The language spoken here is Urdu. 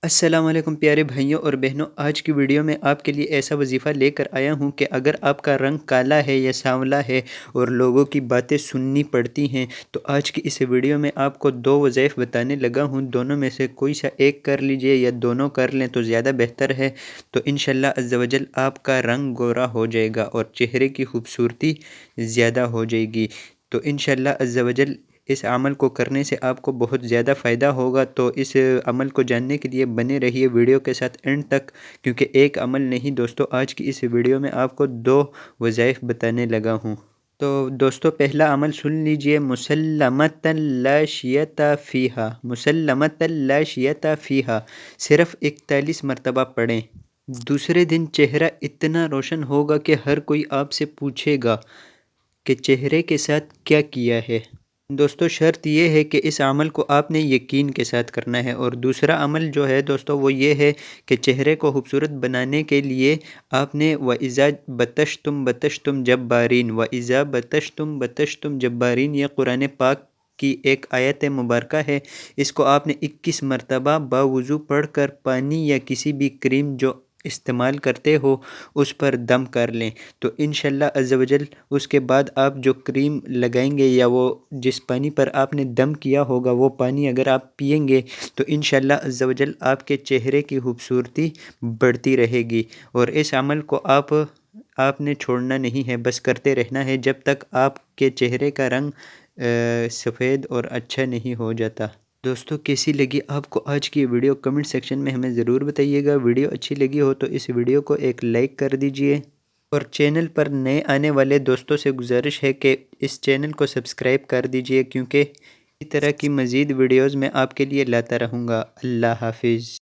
السلام علیکم پیارے بھائیوں اور بہنوں، آج کی ویڈیو میں آپ کے لیے ایسا وظیفہ لے کر آیا ہوں کہ اگر آپ کا رنگ کالا ہے یا سانولا ہے اور لوگوں کی باتیں سننی پڑتی ہیں تو آج کی اس ویڈیو میں آپ کو دو وظائف بتانے لگا ہوں۔ دونوں میں سے کوئی سا ایک کر لیجئے یا دونوں کر لیں تو زیادہ بہتر ہے، تو انشاءاللہ عز و جل آپ کا رنگ گورا ہو جائے گا اور چہرے کی خوبصورتی زیادہ ہو جائے گی۔ تو انشاءاللہ عز و جل اس عمل کو کرنے سے آپ کو بہت زیادہ فائدہ ہوگا، تو اس عمل کو جاننے کے لیے بنے رہیے ویڈیو کے ساتھ اینڈ تک، کیونکہ ایک عمل نہیں دوستو، آج کی اس ویڈیو میں آپ کو دو وظائف بتانے لگا ہوں۔ تو دوستو پہلا عمل سن لیجئے، مسلمۃ لا شیۃ فیہا، مسلمۃ لا شیۃ فیہا صرف 41 مرتبہ پڑھیں۔ دوسرے دن چہرہ اتنا روشن ہوگا کہ ہر کوئی آپ سے پوچھے گا کہ چہرے کے ساتھ کیا کیا ہے۔ دوستو شرط یہ ہے کہ اس عمل کو آپ نے یقین کے ساتھ کرنا ہے، اور دوسرا عمل جو ہے دوستو وہ یہ ہے کہ چہرے کو خوبصورت بنانے کے لیے آپ نے وَإِذَا بَطَشْتُمْ بَطَشْتُمْ جَبَّارِينَ، وَإِذَا بَطَشْتُمْ بَطَشْتُمْ جَبَّارِينَ، یہ قرآن پاک کی ایک آیت مبارکہ ہے۔ اس کو آپ نے 21 مرتبہ باوضو پڑھ کر پانی یا کسی بھی کریم جو استعمال کرتے ہو اس پر دم کر لیں، تو انشاءاللہ عز و جل اس کے بعد آپ جو کریم لگائیں گے یا وہ جس پانی پر آپ نے دم کیا ہوگا وہ پانی اگر آپ پئیں گے تو انشاءاللہ عز و جل آپ کے چہرے کی خوبصورتی بڑھتی رہے گی۔ اور اس عمل کو آپ نے چھوڑنا نہیں ہے، بس کرتے رہنا ہے جب تک آپ کے چہرے کا رنگ سفید اور اچھا نہیں ہو جاتا۔ دوستو کیسی لگی آپ کو آج کی ویڈیو؟ کمنٹ سیکشن میں ہمیں ضرور بتائیے گا۔ ویڈیو اچھی لگی ہو تو اس ویڈیو کو ایک لائک کر دیجئے، اور چینل پر نئے آنے والے دوستوں سے گزارش ہے کہ اس چینل کو سبسکرائب کر دیجئے، کیونکہ اسی طرح کی مزید ویڈیوز میں آپ کے لیے لاتا رہوں گا۔ اللہ حافظ۔